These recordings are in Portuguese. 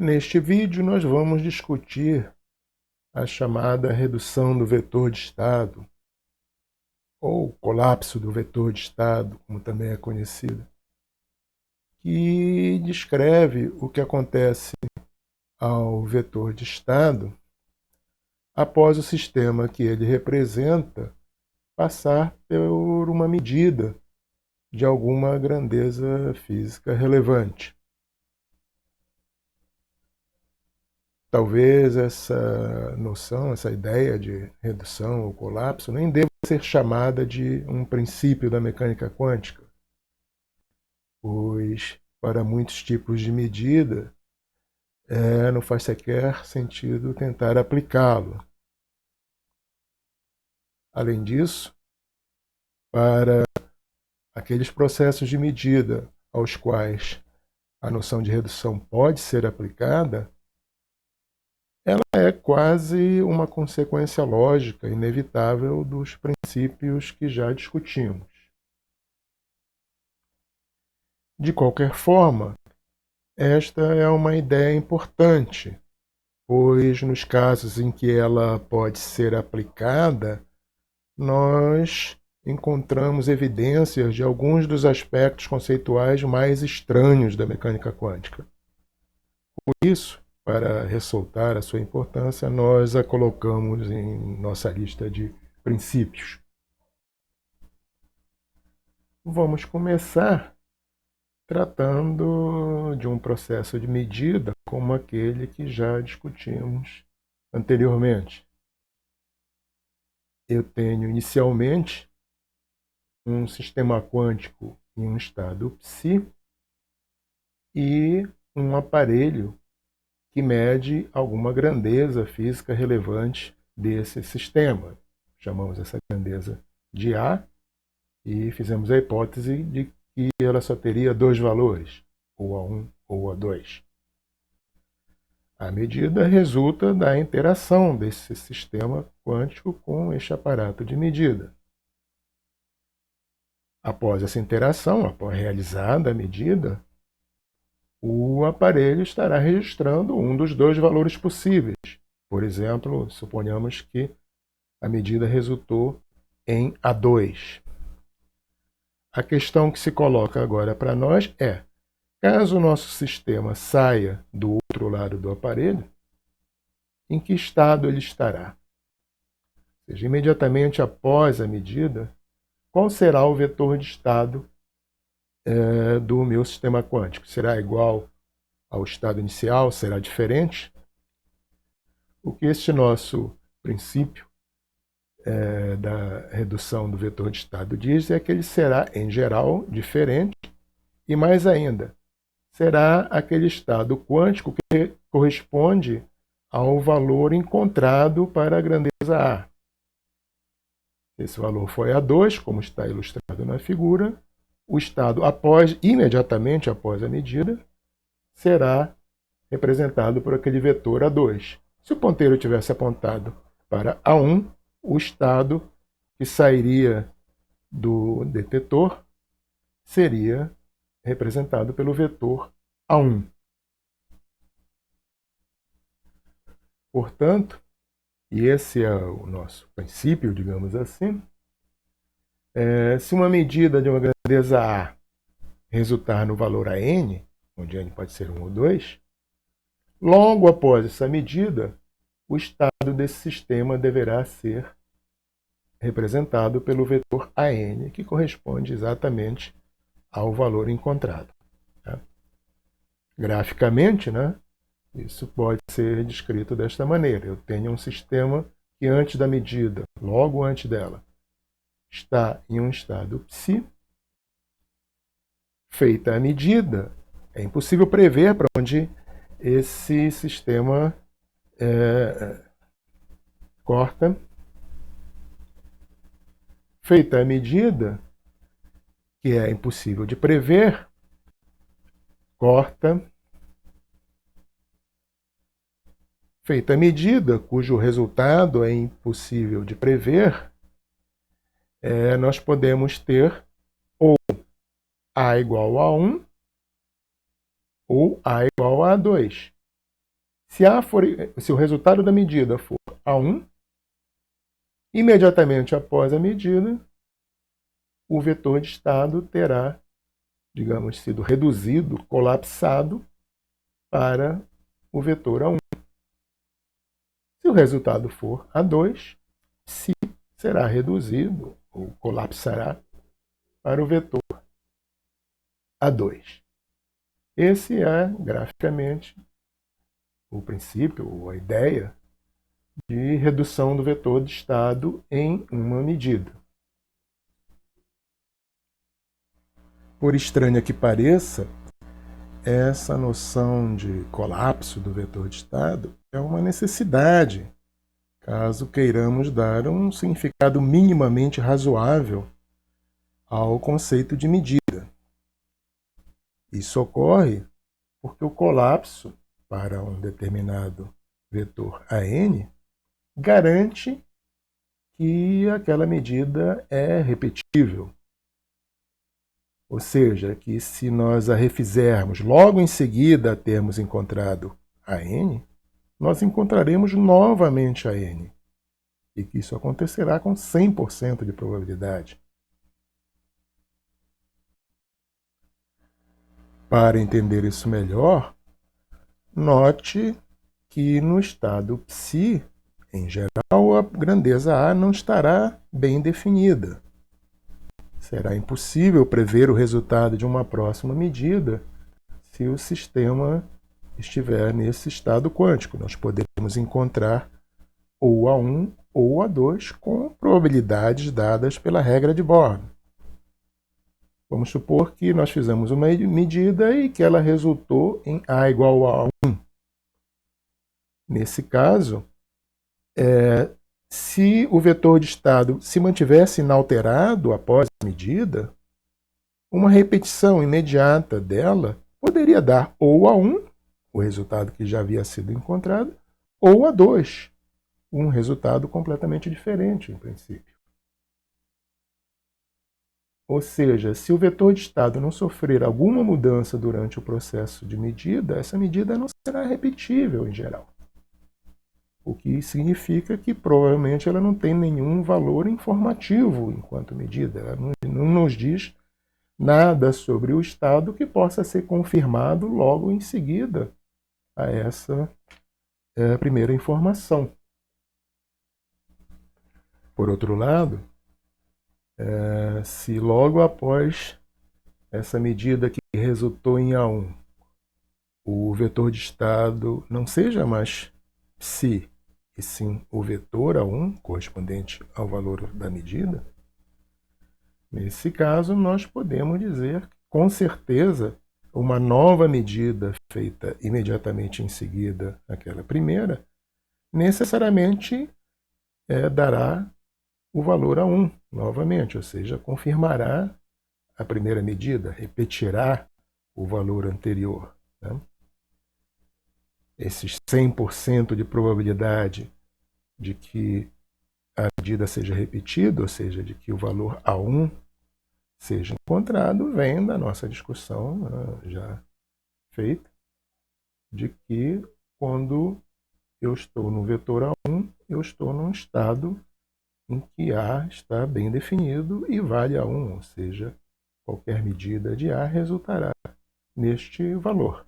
Neste vídeo nós vamos discutir a chamada redução do vetor de estado, ou colapso do vetor de estado, como também é conhecido, que descreve o que acontece ao vetor de estado após o sistema que ele representa passar por uma medida de alguma grandeza física relevante. Talvez essa noção, essa ideia de redução ou colapso nem deva ser chamada de um princípio da mecânica quântica, pois para muitos tipos de medida não faz sequer sentido tentar aplicá-lo. Além disso, para aqueles processos de medida aos quais a noção de redução pode ser aplicada, ela é quase uma consequência lógica, inevitável dos princípios que já discutimos. De qualquer forma, esta é uma ideia importante, pois nos casos em que ela pode ser aplicada, nós encontramos evidências de alguns dos aspectos conceituais mais estranhos da mecânica quântica. Por isso, para ressaltar a sua importância, nós a colocamos em nossa lista de princípios. Vamos começar tratando de um processo de medida como aquele que já discutimos anteriormente. Eu tenho inicialmente um sistema quântico em um estado psi e um aparelho que mede alguma grandeza física relevante desse sistema. Chamamos essa grandeza de A e fizemos a hipótese de que ela só teria dois valores, ou A1 ou A2. A medida resulta da interação desse sistema quântico com este aparato de medida. Após essa interação, após realizada a medida, o aparelho estará registrando um dos dois valores possíveis. Por exemplo, suponhamos que a medida resultou em A2. A questão que se coloca agora para nós é: caso o nosso sistema saia do outro lado do aparelho, em que estado ele estará? Ou seja, imediatamente após a medida, qual será o vetor de estado do meu sistema quântico? Será igual ao estado inicial? Será diferente? O que este nosso princípio da redução do vetor de estado diz é que ele será, em geral, diferente e, mais ainda, será aquele estado quântico que corresponde ao valor encontrado para a grandeza A. Esse valor foi A2, como está ilustrado na figura. O estado imediatamente após a medida, será representado por aquele vetor A2. Se o ponteiro tivesse apontado para A1, o estado que sairia do detetor seria representado pelo vetor A1. Portanto, e esse é o nosso princípio, digamos assim, se uma medida de uma grandeza A resultar no valor AN, onde N pode ser 1 ou 2, logo após essa medida, o estado desse sistema deverá ser representado pelo vetor AN, que corresponde exatamente ao valor encontrado. Tá? Graficamente, isso pode ser descrito desta maneira. Eu tenho um sistema que antes da medida, logo antes dela, está em um estado psi. Feita a medida, é impossível prever para onde esse sistema corta. Feita a medida, que é impossível de prever, corta. Feita a medida, cujo resultado é impossível de prever, nós podemos ter ou A igual a 1 ou A igual a 2. Se o resultado da medida for A1, imediatamente após a medida, o vetor de estado terá, digamos, sido reduzido, colapsado para o vetor A1. Se o resultado for A2, psi será reduzido ou colapsará para o vetor A2. Esse é, graficamente, o princípio, ou a ideia de redução do vetor de estado em uma medida. Por estranha que pareça, essa noção de colapso do vetor de estado é uma necessidade, caso queiramos dar um significado minimamente razoável ao conceito de medida. Isso ocorre porque o colapso para um determinado vetor AN garante que aquela medida é repetível. Ou seja, que se nós a refizermos logo em seguida a termos encontrado a n, nós encontraremos novamente a n. E que isso acontecerá com 100% de probabilidade. Para entender isso melhor, note que no estado psi, em geral, a grandeza A não estará bem definida. Será impossível prever o resultado de uma próxima medida se o sistema estiver nesse estado quântico. Nós poderemos encontrar ou A1 ou A2 com probabilidades dadas pela regra de Born. Vamos supor que nós fizemos uma medida e que ela resultou em A igual a 1. Nesse caso, se o vetor de estado se mantivesse inalterado após a medida, uma repetição imediata dela poderia dar ou A1, o resultado que já havia sido encontrado, ou A2, um resultado completamente diferente, em princípio. Ou seja, se o vetor de estado não sofrer alguma mudança durante o processo de medida, essa medida não será repetível em geral. O que significa que provavelmente ela não tem nenhum valor informativo enquanto medida. Ela não nos diz nada sobre o estado que possa ser confirmado logo em seguida a essa primeira informação. Por outro lado, se logo após essa medida que resultou em A1, o vetor de estado não seja mais psi, e sim o vetor A1, correspondente ao valor da medida, nesse caso nós podemos dizer que, com certeza, uma nova medida feita imediatamente em seguida àquela primeira, necessariamente dará o valor A1 novamente, ou seja, confirmará a primeira medida, repetirá o valor anterior. Né? Esses 100% de probabilidade de que a medida seja repetida, ou seja, de que o valor A1 seja encontrado, vem da nossa discussão já feita, de que quando eu estou no vetor A1, eu estou num estado em que A está bem definido e vale A1, ou seja, qualquer medida de A resultará neste valor.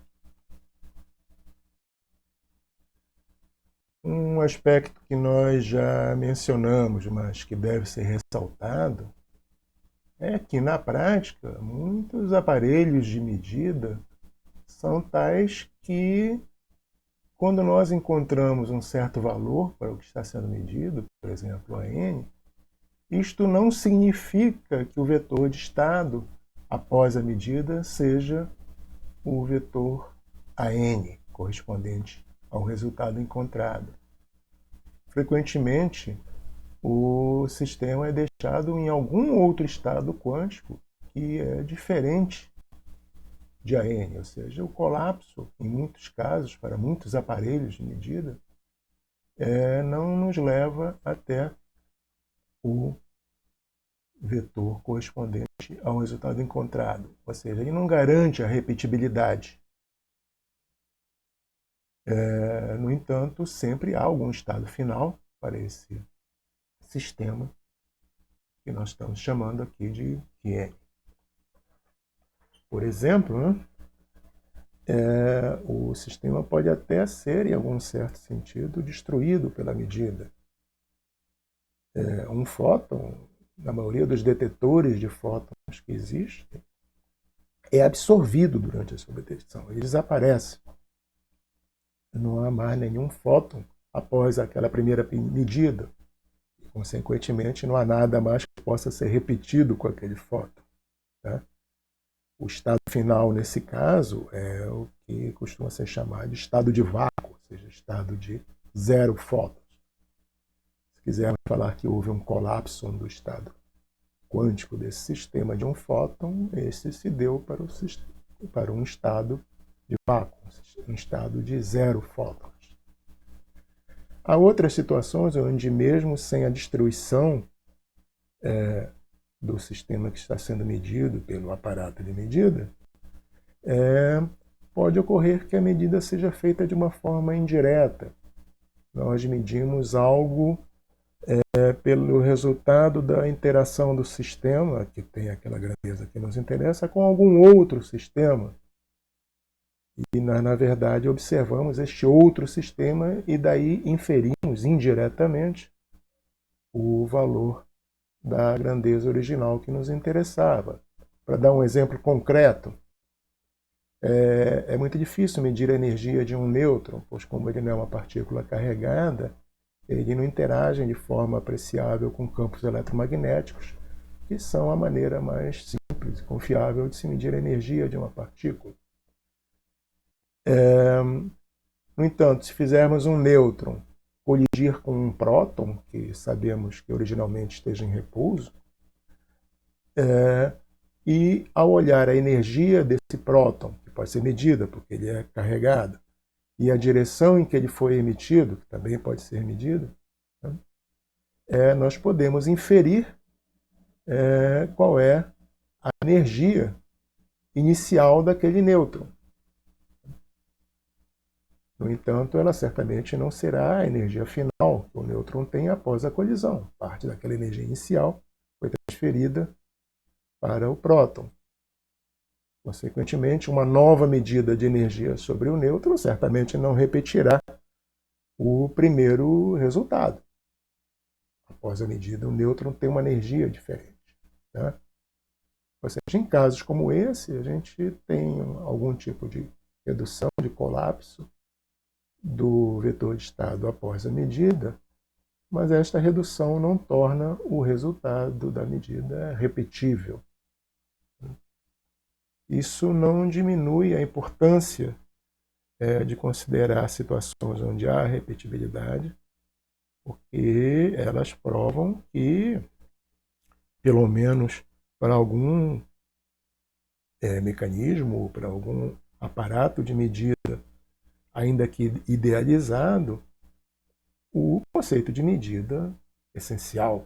Um aspecto que nós já mencionamos, mas que deve ser ressaltado, é que, na prática, muitos aparelhos de medida são tais que, quando nós encontramos um certo valor para o que está sendo medido, por exemplo, a n, isto não significa que o vetor de estado após a medida seja o vetor AN, correspondente ao resultado encontrado. Frequentemente, o sistema é deixado em algum outro estado quântico que é diferente de AN, ou seja, o colapso, em muitos casos, para muitos aparelhos de medida, não nos leva até o vetor correspondente ao resultado encontrado. Ou seja, ele não garante a repetibilidade. No entanto, sempre há algum estado final para esse sistema que nós estamos chamando aqui de QN. Por exemplo, né, o sistema pode até ser, em algum certo sentido, destruído pela medida. Um fóton, na maioria dos detetores de fótons que existem, é absorvido durante a sua detecção. Ele desaparece. Não há mais nenhum fóton após aquela primeira medida. E, consequentemente, não há nada mais que possa ser repetido com aquele fóton. Tá? O estado final, nesse caso, é o que costuma ser chamado de estado de vácuo, ou seja, estado de zero fótons. Se quisermos falar que houve um colapso do estado quântico desse sistema de um fóton, esse se deu para um estado de vácuo, um estado de zero fótons. Há outras situações onde, mesmo sem a destruição do sistema que está sendo medido pelo aparato de medida, pode ocorrer que a medida seja feita de uma forma indireta. Nós medimos algo pelo resultado da interação do sistema, que tem aquela grandeza que nos interessa, com algum outro sistema. E, na verdade, observamos este outro sistema e daí inferimos indiretamente o valor da grandeza original que nos interessava. Para dar um exemplo concreto, é muito difícil medir a energia de um nêutron, pois como ele não é uma partícula carregada, ele não interage de forma apreciável com campos eletromagnéticos, que são a maneira mais simples e confiável de se medir a energia de uma partícula. No entanto, se fizermos um nêutron colidir com um próton, que sabemos que originalmente esteja em repouso, e ao olhar a energia desse próton, que pode ser medida porque ele é carregado, e a direção em que ele foi emitido, que também pode ser medida, né, nós podemos inferir qual é a energia inicial daquele nêutron. No entanto, ela certamente não será a energia final que o nêutron tem após a colisão. Parte daquela energia inicial foi transferida para o próton. Consequentemente, uma nova medida de energia sobre o nêutron certamente não repetirá o primeiro resultado. Após a medida, o nêutron tem uma energia diferente. Né? Ou seja, em casos como esse, a gente tem algum tipo de redução, de colapso do vetor de estado após a medida, mas esta redução não torna o resultado da medida repetível. Isso não diminui a importância de considerar situações onde há repetibilidade, porque elas provam que, pelo menos para algum mecanismo, para algum aparato de medida, ainda que idealizado, o conceito de medida essencial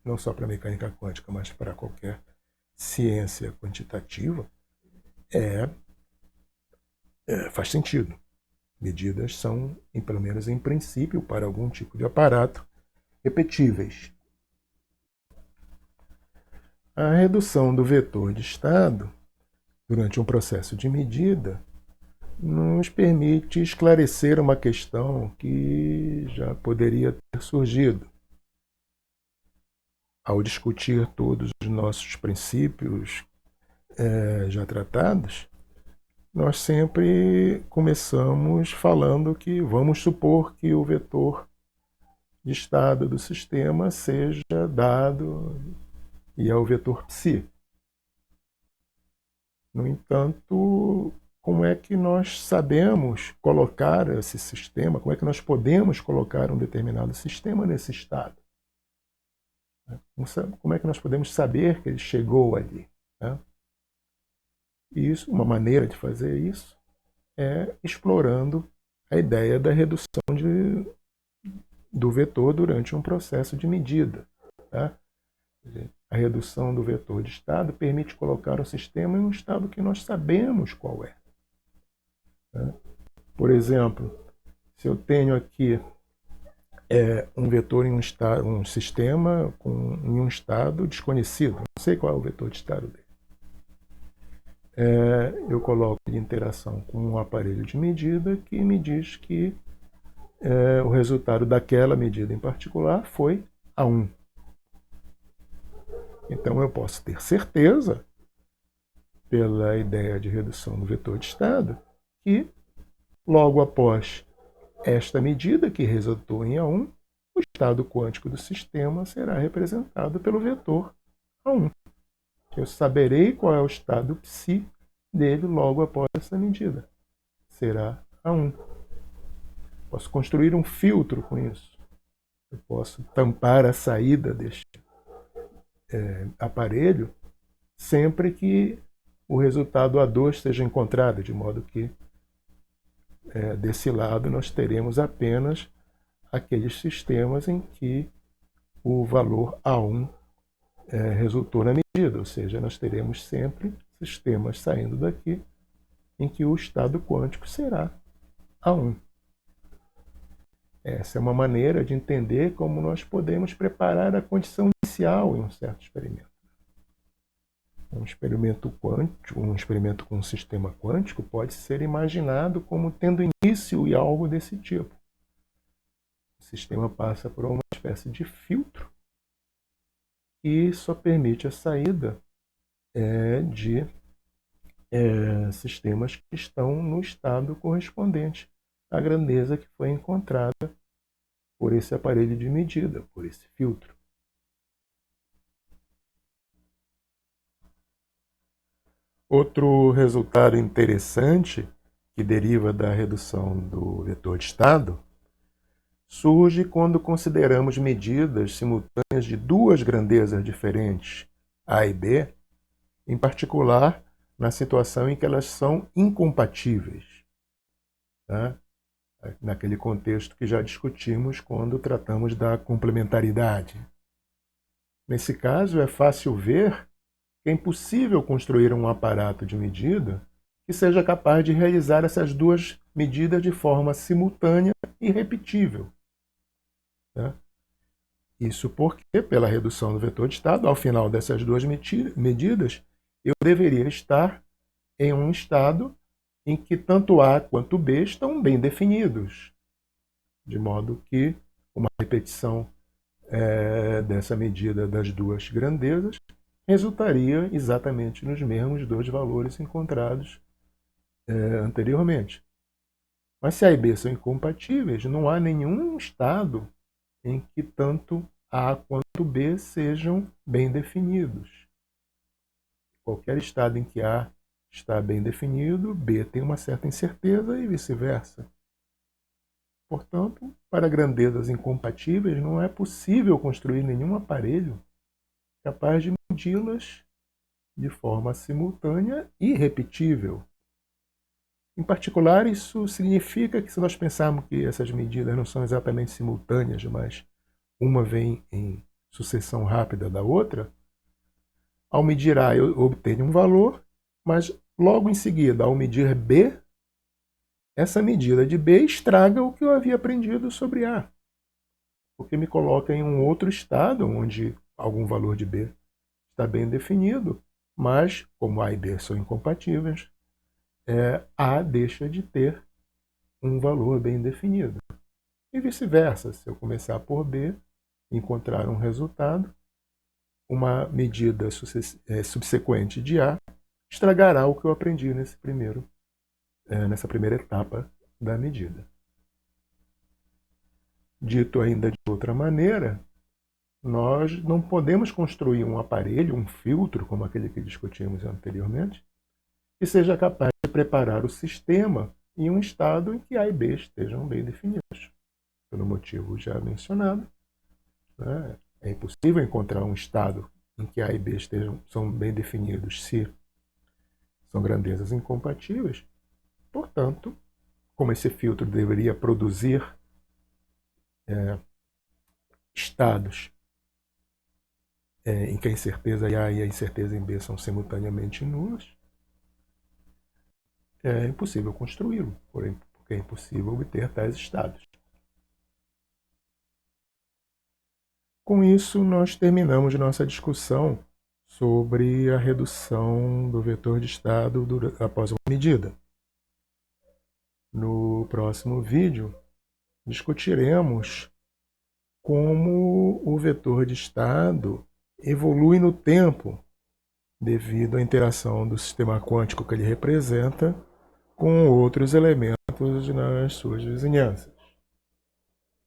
não só para a mecânica quântica, mas para qualquer ciência quantitativa, faz sentido. Medidas são, pelo menos em princípio, para algum tipo de aparato, repetíveis. A redução do vetor de estado durante um processo de medida nos permite esclarecer uma questão que já poderia ter surgido. Ao discutir todos os nossos princípios já tratados, nós sempre começamos falando que vamos supor que o vetor de estado do sistema seja dado e é o vetor psi. No entanto, como é que nós sabemos colocar esse sistema, como é que nós podemos colocar um determinado sistema nesse estado? Como é que nós podemos saber que ele chegou ali? Né? Isso, uma maneira de fazer isso é explorando a ideia da redução do vetor durante um processo de medida. Tá? A redução do vetor de estado permite colocar o sistema em um estado que nós sabemos qual é. Tá? Por exemplo, Se eu tenho aqui um vetor em um sistema em um estado desconhecido, não sei qual é o vetor de estado dele, eu coloco de interação com um aparelho de medida que me diz que o resultado daquela medida em particular foi A1. Então eu posso ter certeza, pela ideia de redução do vetor de estado, que logo após esta medida que resultou em A1, o estado quântico do sistema será representado pelo vetor A1. Eu saberei qual é o estado psi dele logo após essa medida. Será A1. Posso construir um filtro com isso. Eu posso tampar a saída deste aparelho sempre que o resultado A2 seja encontrado, de modo que desse lado nós teremos apenas aqueles sistemas em que o valor A1 resultou na medida, ou seja, nós teremos sempre sistemas saindo daqui em que o estado quântico será A1. Essa é uma maneira de entender como nós podemos preparar a condição inicial em um certo experimento. Um experimento quântico, um experimento com um sistema quântico pode ser imaginado como tendo início e algo desse tipo. O sistema passa por uma espécie de filtro que só permite a saída de sistemas que estão no estado correspondente à grandeza que foi encontrada por esse aparelho de medida, por esse filtro. Outro resultado interessante que deriva da redução do vetor de estado surge quando consideramos medidas simultâneas de duas grandezas diferentes, A e B, em particular na situação em que elas são incompatíveis, tá? Naquele contexto que já discutimos quando tratamos da complementaridade. Nesse caso, é fácil ver que é impossível construir um aparato de medida que seja capaz de realizar essas duas medidas de forma simultânea e repetível. Tá? Isso porque, pela redução do vetor de estado, ao final dessas duas medidas, eu deveria estar em um estado em que tanto A quanto B estão bem definidos, de modo que uma repetição dessa medida das duas grandezas resultaria exatamente nos mesmos dois valores encontrados anteriormente. Mas se A e B são incompatíveis, não há nenhum estado em que tanto A quanto B sejam bem definidos. Qualquer estado em que A está bem definido, B tem uma certa incerteza e vice-versa. Portanto, para grandezas incompatíveis, não é possível construir nenhum aparelho capaz de medi-las de forma simultânea e repetível. Em particular, isso significa que se nós pensarmos que essas medidas não são exatamente simultâneas, mas uma vem em sucessão rápida da outra, ao medir A eu obtenho um valor, mas logo em seguida, ao medir B, essa medida de B estraga o que eu havia aprendido sobre A, porque me coloca em um outro estado onde algum valor de B está bem definido, mas como A e B são incompatíveis, A deixa de ter um valor bem definido. E vice-versa, se eu começar por B e encontrar um resultado, uma medida subsequente de A estragará o que eu aprendi nessa primeira etapa da medida. Dito ainda de outra maneira, nós não podemos construir um aparelho, um filtro, como aquele que discutimos anteriormente, que seja capaz de preparar o sistema em um estado em que A e B estejam bem definidos. Pelo motivo já mencionado, né? É impossível encontrar um estado em que A e B são bem definidos se são grandezas incompatíveis. Portanto, como esse filtro deveria produzir estados em que a incerteza em A e a incerteza em B são simultaneamente nulas, é impossível construí-lo, porque porque é impossível obter tais estados. Com isso, nós terminamos nossa discussão sobre a redução do vetor de estado após uma medida. No próximo vídeo, discutiremos como o vetor de estado evolui no tempo devido à interação do sistema quântico que ele representa com outros elementos nas suas vizinhanças.